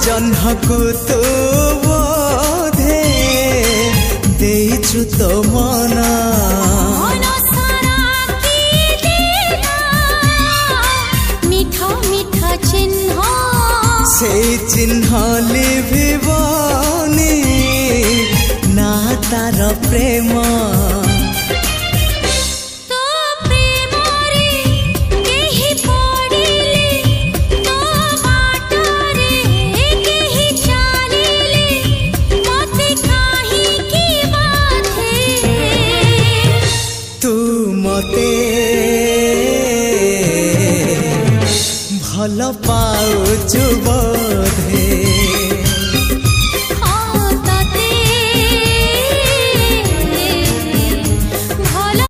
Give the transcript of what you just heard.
जह्नकु तू बोधे देइछु तो मना से चिन्ह लिभिबनी ना तार प्रेम तू मते भल पाउछु